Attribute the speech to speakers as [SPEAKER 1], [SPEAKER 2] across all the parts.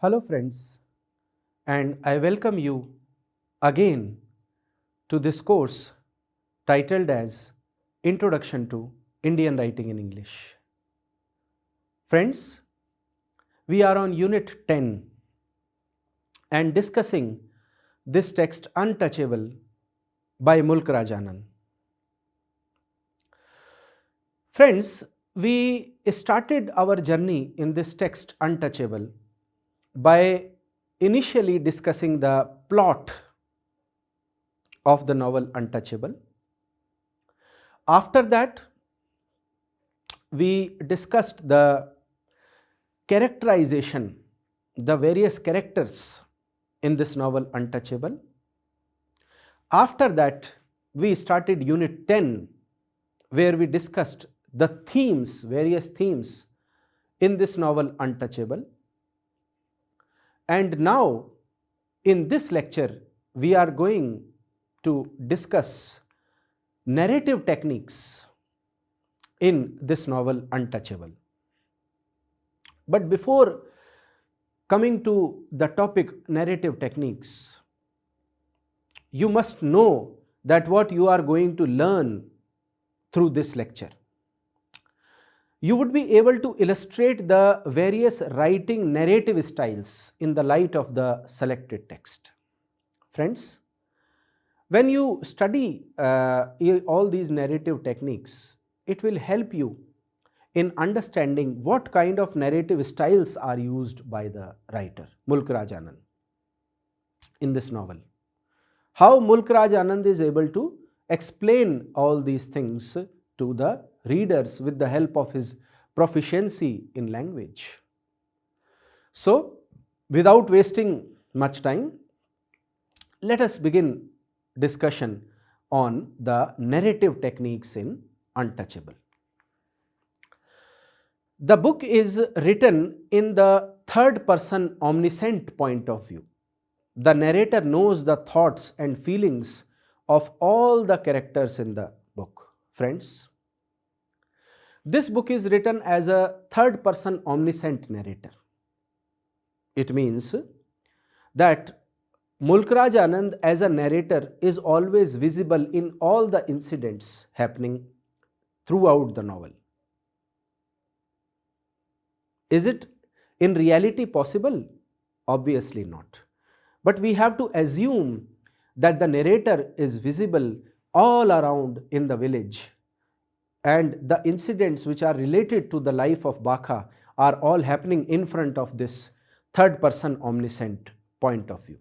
[SPEAKER 1] Hello friends, and I welcome you again to this course titled as Introduction to Indian Writing in English. Friends, we are on Unit 10 and discussing this text Untouchable by Mulk Raj Anand. Friends, we started our journey in this text Untouchable by initially discussing the plot of the novel Untouchable. After that, we discussed the characterization, the various characters in this novel Untouchable. After that, we started Unit 10, where we discussed the themes, various themes in this novel Untouchable. And now, in this lecture, we are going to discuss narrative techniques in this novel Untouchable. But before coming to the topic narrative techniques, you must know that what you are going to learn through this lecture. You would be able to illustrate the various writing narrative styles in the light of the selected text. Friends, when you study all these narrative techniques, it will help you in understanding what kind of narrative styles are used by the writer, Mulk Raj Anand, in this novel. How Mulk Raj Anand is able to explain all these things to the readers with the help of his proficiency in language. So, without wasting much time, let us begin discussion on the narrative techniques in Untouchable. The book is written in the third person omniscient point of view. The narrator knows the thoughts and feelings of all the characters in the book. Friends, this book is written as a third person omniscient narrator. It means that Mulk Raj Anand as a narrator is always visible in all the incidents happening throughout the novel. Is it in reality possible? Obviously not. But we have to assume that the narrator is visible all around in the village, and the incidents which are related to the life of Baka are all happening in front of this third person omniscient point of view.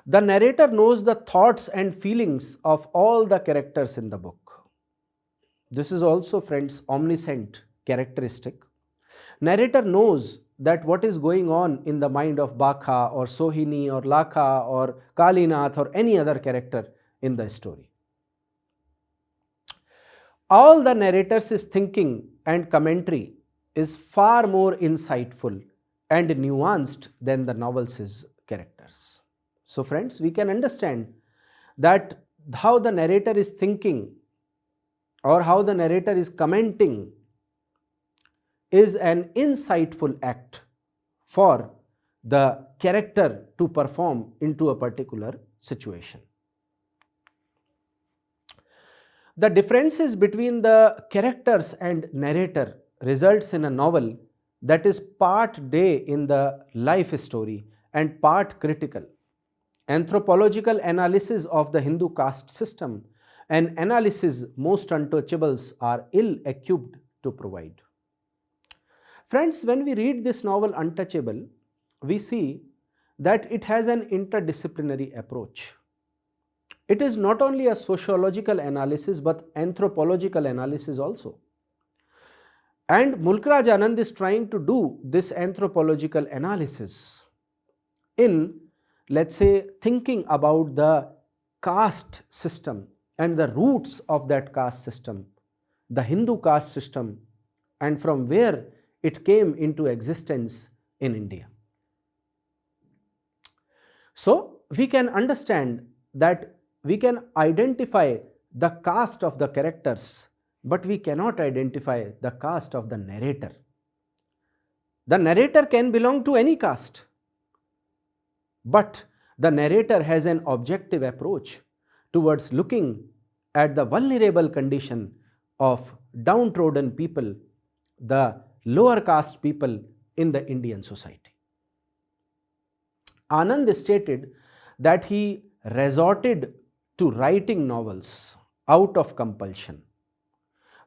[SPEAKER 1] The narrator knows the thoughts and feelings of all the characters in the book. This is also, friends, omniscient characteristic. Narrator knows that what is going on in the mind of Baka or Sohini or Lakha or Kalinath or any other character in the story. All the narrator's thinking and commentary is far more insightful and nuanced than the novel's characters. So friends, we can understand that how the narrator is thinking or how the narrator is commenting is an insightful act for the character to perform into a particular situation. The differences between the characters and narrator results in a novel that is part day in the life story and part critical. Anthropological analysis of the Hindu caste system and analysis most untouchables are ill-equipped to provide. Friends, when we read this novel Untouchable, we see that it has an interdisciplinary approach. It is not only a sociological analysis but anthropological analysis also. And Mulk Raj Anand is trying to do this anthropological analysis in, let's say, thinking about the caste system and the roots of that caste system, the Hindu caste system, and from where it came into existence in India. So, we can understand that we can identify the caste of the characters, but we cannot identify the caste of the narrator. The narrator can belong to any caste, but the narrator has an objective approach towards looking at the vulnerable condition of downtrodden people, the lower caste people in the Indian society. Anand stated that he resorted to writing novels out of compulsion.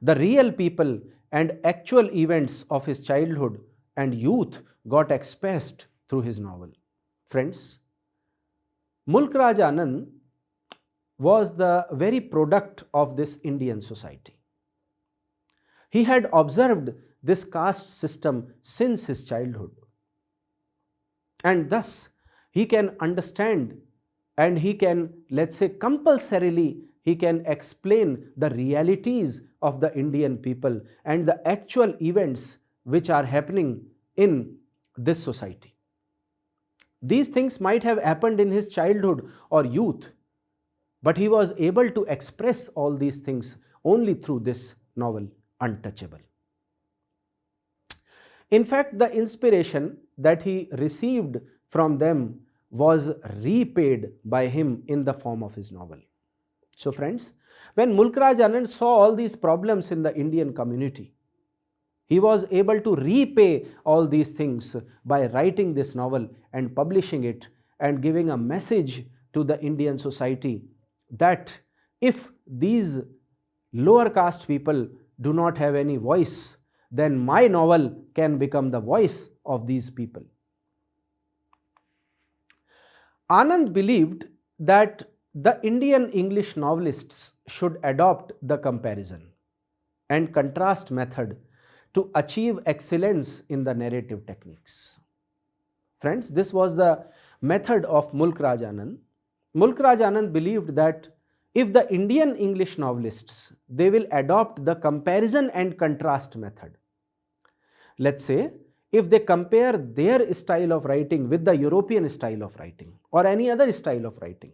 [SPEAKER 1] The real people and actual events of his childhood and youth got expressed through his novel. Friends, Mulk Raj Anand was the very product of this Indian society. He had observed this caste system since his childhood, and thus he can understand and he can, let's say, compulsorily he can explain the realities of the Indian people and the actual events which are happening in this society. These things might have happened in his childhood or youth, but he was able to express all these things only through this novel, Untouchable. In fact, the inspiration that he received from them was repaid by him in the form of his novel. So friends, when Mulk Raj Anand saw all these problems in the Indian community, he was able to repay all these things by writing this novel and publishing it and giving a message to the Indian society that if these lower caste people do not have any voice, then my novel can become the voice of these people. Anand believed that the Indian English novelists should adopt the comparison and contrast method to achieve excellence in the narrative techniques. Friends, this was the method of Mulk Raj Anand. Mulk Raj Anand believed that if the Indian English novelists, they will adopt the comparison and contrast method. Let's say, if they compare their style of writing with the European style of writing or any other style of writing,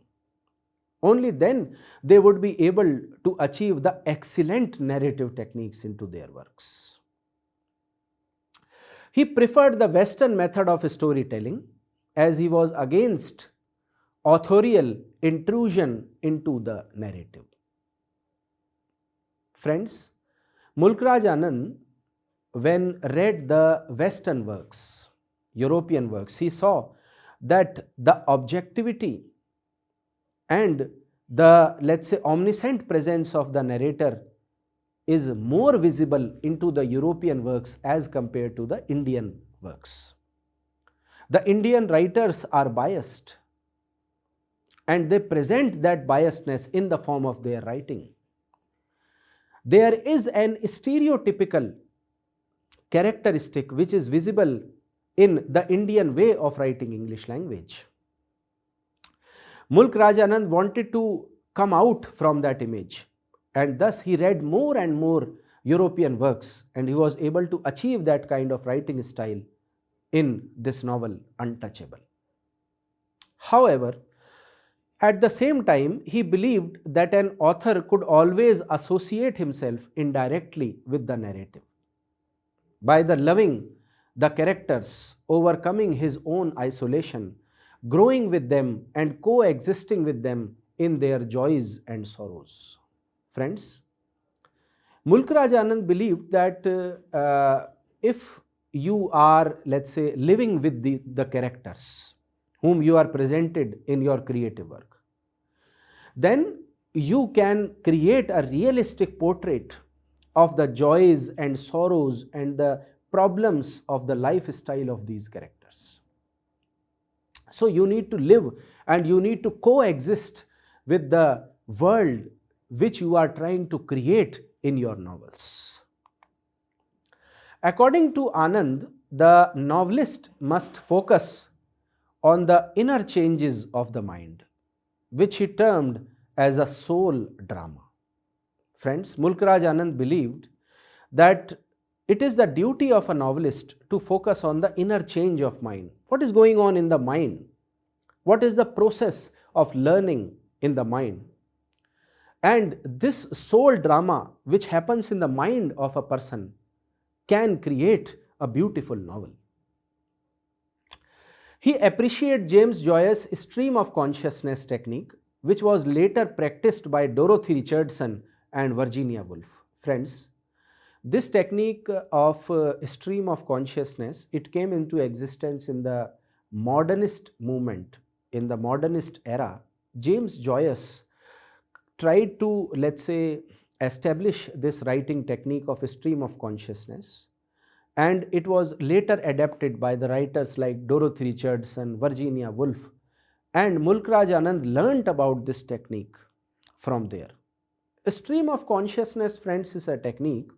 [SPEAKER 1] only then they would be able to achieve the excellent narrative techniques into their works. He preferred the Western method of storytelling as he was against authorial intrusion into the narrative. Friends, Mulk Raj Anand, when read the Western works, European works, he saw that the objectivity and the, let's say, omniscient presence of the narrator is more visible into the European works as compared to the Indian works. The Indian writers are biased and they present that biasedness in the form of their writing. There is an stereotypical characteristic which is visible in the Indian way of writing English language. Mulk Raj Anand wanted to come out from that image, and thus he read more and more European works, and he was able to achieve that kind of writing style in this novel, Untouchable. However, at the same time, he believed that an author could always associate himself indirectly with the narrative by the loving the characters, overcoming his own isolation, growing with them and coexisting with them in their joys and sorrows. Friends, Mulk Raj Anand believed that if you are, let's say, living with the characters whom you are presented in your creative work, then you can create a realistic portrait of the joys and sorrows and the problems of the lifestyle of these characters. So you need to live and you need to coexist with the world which you are trying to create in your novels. According to Anand, the novelist must focus on the inner changes of the mind, which he termed as a soul drama. Friends, Mulk Raj Anand believed that it is the duty of a novelist to focus on the inner change of mind. What is going on in the mind? What is the process of learning in the mind? And this soul drama which happens in the mind of a person can create a beautiful novel. He appreciated James Joyce's stream of consciousness technique, which was later practiced by Dorothy Richardson and Virginia Woolf. Friends, this technique of stream of consciousness, it came into existence in the modernist movement, in the modernist era. James Joyce tried to, let's say, establish this writing technique of a stream of consciousness, and it was later adapted by the writers like Dorothy Richardson, Virginia Woolf, and Mulk Raj Anand learnt about this technique from there. A stream of consciousness, friends, is a technique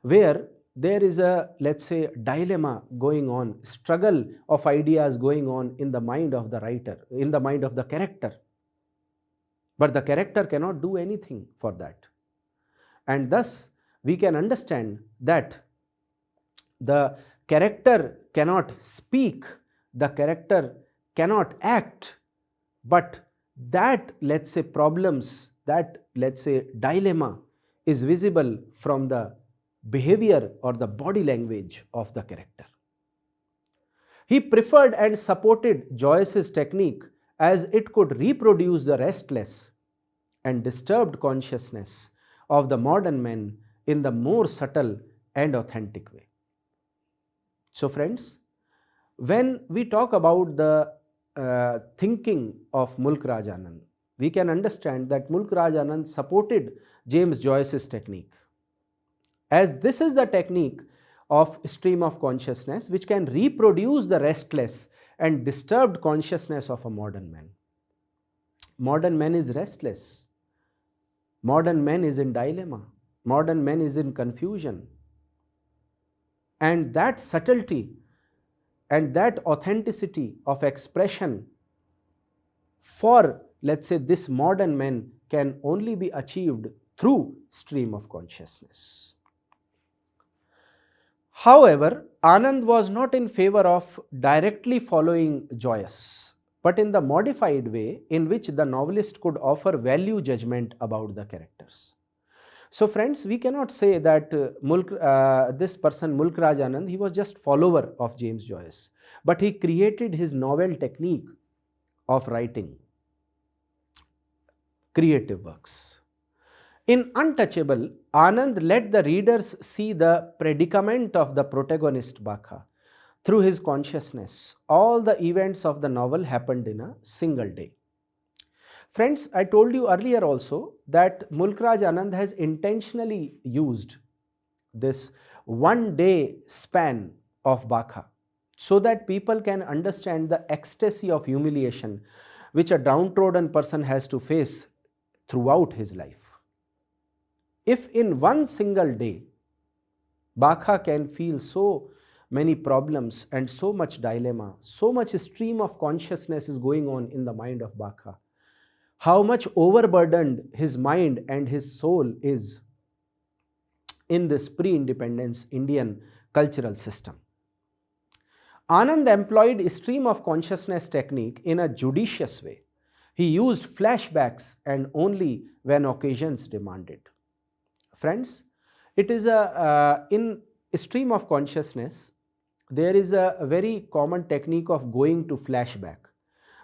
[SPEAKER 1] where there is a, let's say, dilemma going on, struggle of ideas going on in the mind of the writer, in the mind of the character. But the character cannot do anything for that. And thus, we can understand that the character cannot speak, the character cannot act, but that, let's say, problems, that, let's say, dilemma is visible from the behavior or the body language of the character. He preferred and supported Joyce's technique as it could reproduce the restless and disturbed consciousness of the modern man in the more subtle and authentic way. So friends, when we talk about the thinking of Mulk Raj Anand, we can understand that Mulk Raj Anand supported James Joyce's technique, as this is the technique of stream of consciousness which can reproduce the restless and disturbed consciousness of a modern man. Modern man is restless. Modern man is in dilemma. Modern man is in confusion. And that subtlety and that authenticity of expression for, let's say, this modern man can only be achieved through stream of consciousness. However, Anand was not in favor of directly following Joyce, but in the modified way in which the novelist could offer value judgment about the characters. So friends, we cannot say that this person Mulk Raj Anand, he was just follower of James Joyce, but he created his novel technique of writing creative works. In Untouchable, Anand let the readers see the predicament of the protagonist Bakha through his consciousness. All the events of the novel happened in a single day. Friends, I told you earlier also that Mulk Raj Anand has intentionally used this one-day span of Bakha so that people can understand the ecstasy of humiliation which a downtrodden person has to face throughout his life. If in one single day, Bakha can feel so many problems and so much dilemma, so much stream of consciousness is going on in the mind of Bakha, how much overburdened his mind and his soul is in this pre-independence Indian cultural system. Anand employed a stream of consciousness technique in a judicious way. He used flashbacks and only when occasions demanded. Friends, it is in a stream of consciousness, there is a very common technique of going to flashback.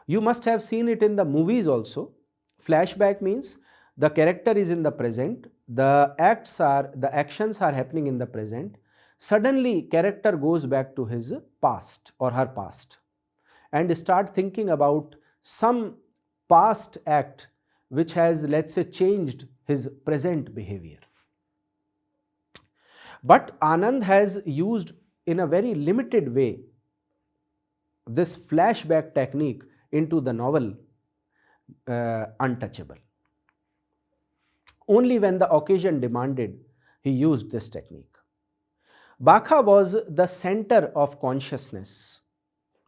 [SPEAKER 1] You must have seen it in the movies also. Flashback means the character is in the present, the actions are happening in the present. Suddenly, character goes back to his past or her past and start thinking about some past act which has, let's say, changed his present behavior. But Anand has used in a very limited way this flashback technique into the novel Untouchable. Only when the occasion demanded, he used this technique. Bakha was the center of consciousness.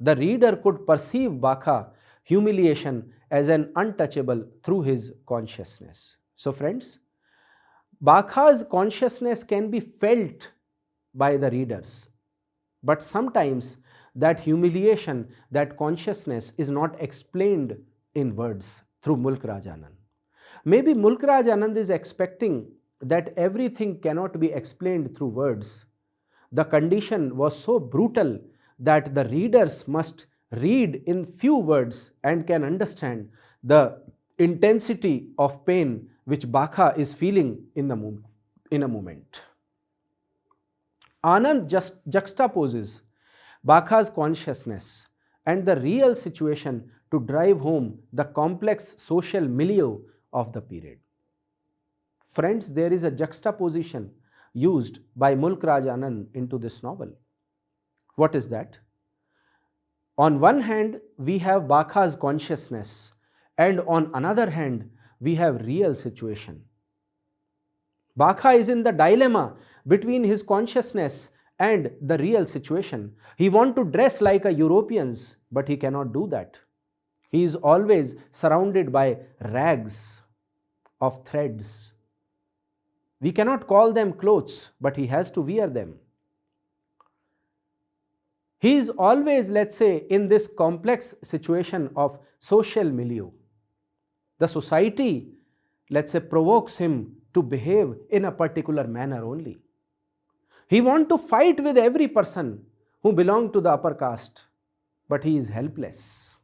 [SPEAKER 1] The reader could perceive Bakha humiliation as an untouchable through his consciousness. So friends, Bakha's consciousness can be felt by the readers, but sometimes that humiliation, that consciousness is not explained in words through Mulk Raj Anand. Maybe Mulk Raj Anand is expecting that everything cannot be explained through words. The condition was so brutal that the readers must read in few words and can understand the intensity of pain which Baka is feeling in a moment. Anand just juxtaposes Baka's consciousness and the real situation to drive home the complex social milieu of the period. Friends, there is a juxtaposition used by Mulk Raj Anand into this novel. What is that? On one hand, we have Baka's consciousness, and on another hand, we have real situation. Baka is in the dilemma between his consciousness and the real situation. He wants to dress like a Europeans, but he cannot do that. He is always surrounded by rags of threads. We cannot call them clothes, but he has to wear them. He is always, let's say, in this complex situation of social milieu. The society, let's say, provokes him to behave in a particular manner only. He wants to fight with every person who belongs to the upper caste, but he is helpless.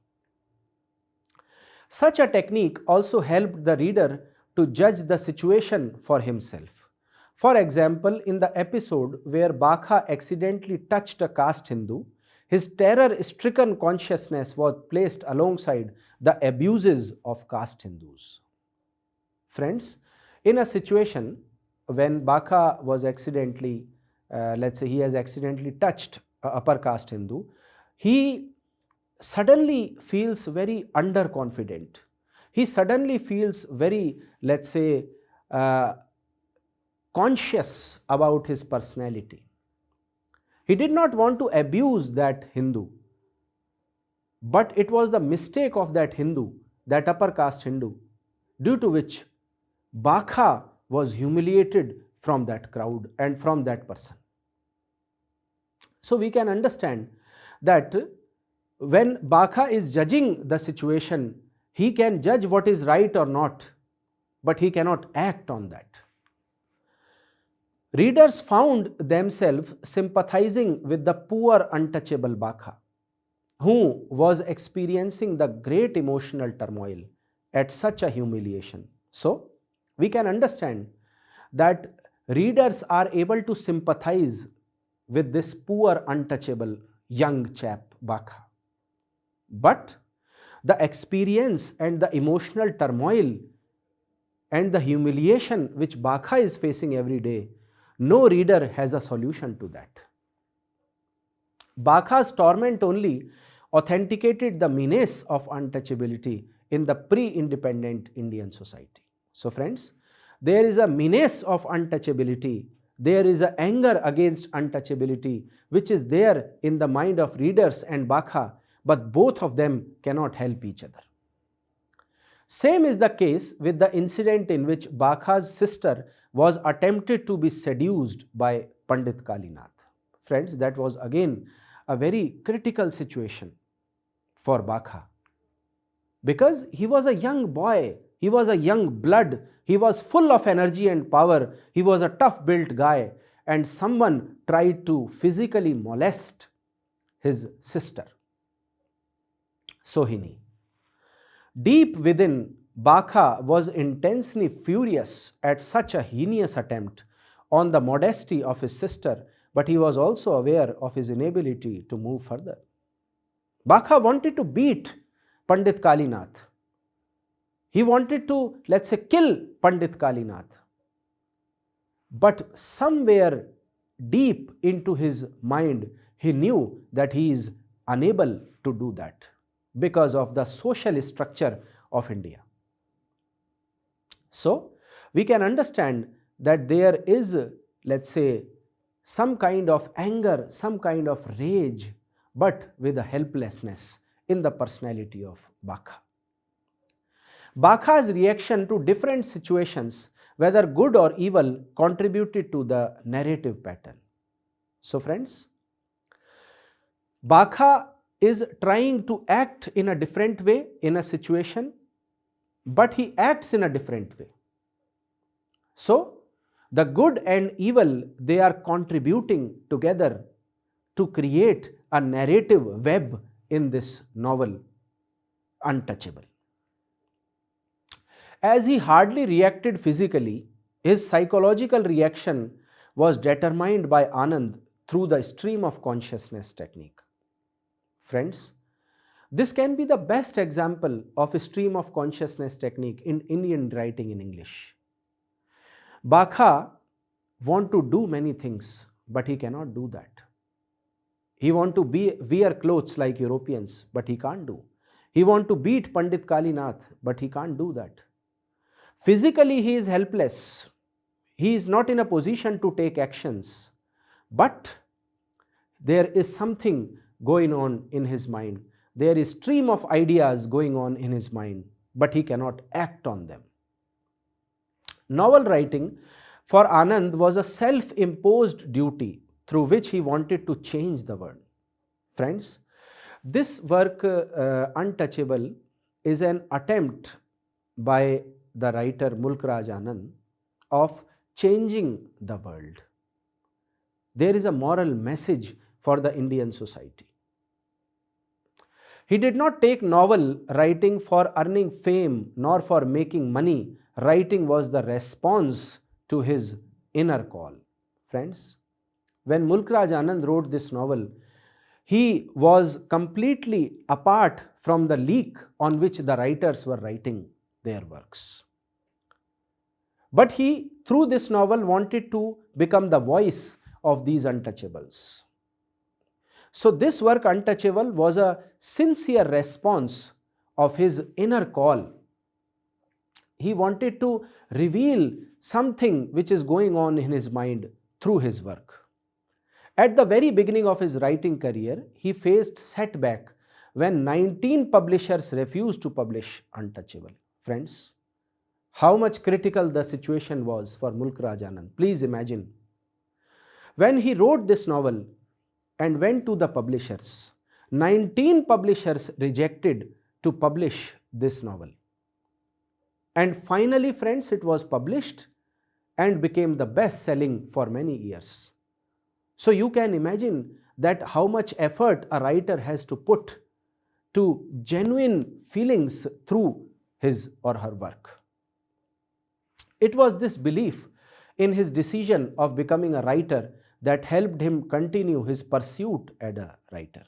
[SPEAKER 1] Such a technique also helped the reader to judge the situation for himself. For example, in the episode where Baka accidentally touched a caste Hindu, his terror-stricken consciousness was placed alongside the abuses of caste Hindus. Friends, in a situation when Baka was accidentally, let's say he has accidentally touched an upper caste Hindu, he suddenly feels very underconfident. He suddenly feels very, let's say, conscious about his personality. He did not want to abuse that Hindu, but it was the mistake of that Hindu, that upper caste Hindu, due to which Baka was humiliated from that crowd and from that person. So we can understand that when Baka is judging the situation, he can judge what is right or not, but he cannot act on that. Readers found themselves sympathizing with the poor untouchable Baka, who was experiencing the great emotional turmoil at such a humiliation. So, we can understand that readers are able to sympathize with this poor untouchable young chap Baka. But the experience and the emotional turmoil and the humiliation which Baka is facing every day, no reader has a solution to that. Baka's torment only authenticated the menace of untouchability in the pre-independent Indian society. So friends, there is a menace of untouchability, there is an anger against untouchability which is there in the mind of readers and Baka, but both of them cannot help each other. Same is the case with the incident in which Baka's sister was attempted to be seduced by Pandit Kalinath. Friends, that was again a very critical situation for Baka, because he was a young boy, he was a young blood, he was full of energy and power, he was a tough-built guy, and someone tried to physically molest his sister, Sohini. Deep within, Baka was intensely furious at such a heinous attempt on the modesty of his sister, but he was also aware of his inability to move further. Baka wanted to beat Pandit Kalinath. He wanted to, let's say, kill Pandit Kalinath. But somewhere deep into his mind, he knew that he is unable to do that because of the social structure of India. So, we can understand that there is, let's say, some kind of anger, some kind of rage, but with a helplessness in the personality of Baka. Baka's reaction to different situations, whether good or evil, contributed to the narrative pattern. So friends, Baka is trying to act in a different way in a situation, but he acts in a different way. So, the good and evil, they are contributing together to create a narrative web in this novel Untouchable. As he hardly reacted physically, his psychological reaction was determined by Anand through the stream of consciousness technique. Friends, this can be the best example of a stream of consciousness technique in Indian writing in English. Bakha want to do many things, but he cannot do that. He want to wear clothes like Europeans, but he can't do. He want to beat Pandit Kalinath, but he can't do that. Physically, he is helpless. He is not in a position to take actions, but there is something going on in his mind. There is stream of ideas going on in his mind, but he cannot act on them. Novel writing for Anand was a self-imposed duty through which he wanted to change the world. Friends, this work, Untouchable, is an attempt by the writer Mulk Raj Anand of changing the world. There is a moral message for the Indian society. He did not take novel writing for earning fame nor for making money. Writing was the response to his inner call. Friends, when Mulk Raj Anand wrote this novel, he was completely apart from the league on which the writers were writing their works. But he, through this novel, wanted to become the voice of these untouchables. So this work, Untouchable, was a sincere response of his inner call. He wanted to reveal something which is going on in his mind through his work. At the very beginning of his writing career, he faced setback when 19 publishers refused to publish Untouchable. Friends, how much critical the situation was for Mulk Raj Anand. Please imagine. When he wrote this novel and went to the publishers, 19 publishers rejected to publish this novel. And finally, friends, it was published and became the best selling for many years. So you can imagine that how much effort a writer has to put to genuine feelings through his or her work. It was this belief in his decision of becoming a writer that helped him continue his pursuit as a writer.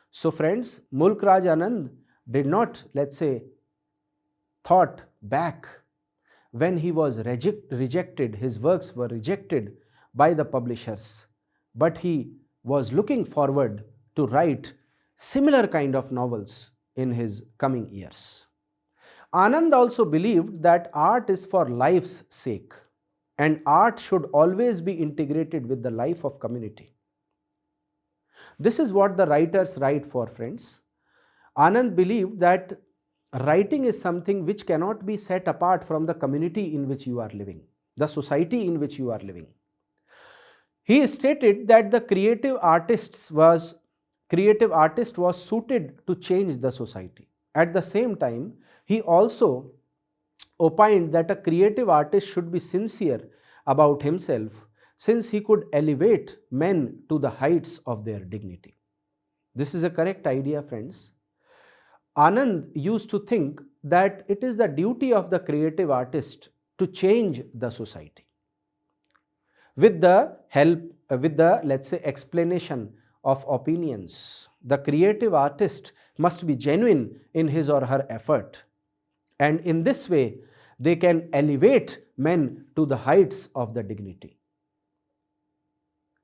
[SPEAKER 1] So friends, Mulk Raj Anand did not, let's say, thought back when he was rejected, his works were rejected by the publishers, but he was looking forward to write similar kind of novels in his coming years. Anand also believed that art is for life's sake, and art should always be integrated with the life of community. This is what the writers write for, friends. Anand believed that writing is something which cannot be set apart from the community in which you are living, the society in which you are living. He stated that the creative artist was suited to change the society. At the same time, he also opined that a creative artist should be sincere about himself, since he could elevate men to the heights of their dignity. This is a correct idea, friends. Anand used to think that it is the duty of the creative artist to change the society. With the help, let's say, explanation of opinions, the creative artist must be genuine in his or her effort. And in this way, they can elevate men to the heights of the dignity.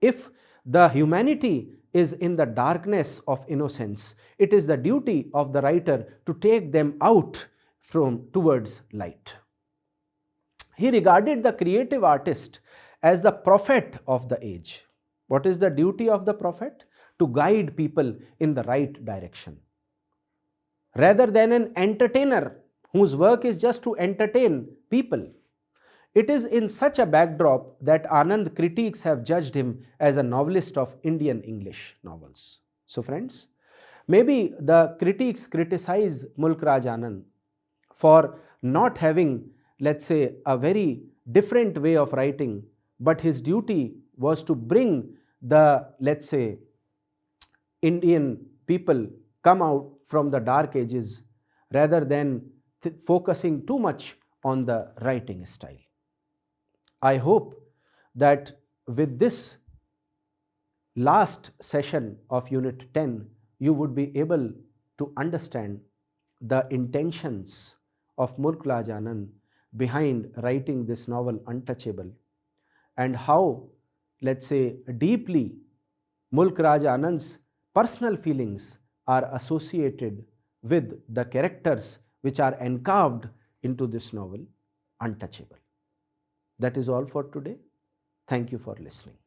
[SPEAKER 1] If the humanity is in the darkness of innocence, it is the duty of the writer to take them out towards light. He regarded the creative artist as the prophet of the age. What is the duty of the prophet? To guide people in the right direction. Rather than an entertainer whose work is just to entertain people. It is in such a backdrop that Anand critics have judged him as a novelist of Indian English novels. So friends, maybe the critics criticize Mulk Raj Anand for not having, let's say, a very different way of writing, but his duty was to bring the, let's say, Indian people come out from the dark ages rather than focusing too much on the writing style. I hope that with this last session of Unit 10, you would be able to understand the intentions of Mulk Raj Anand behind writing this novel Untouchable, and how, let's say, deeply Mulk Raj Anand's personal feelings are associated with the characters which are encarved into this novel Untouchable. That is all for today. Thank you for listening.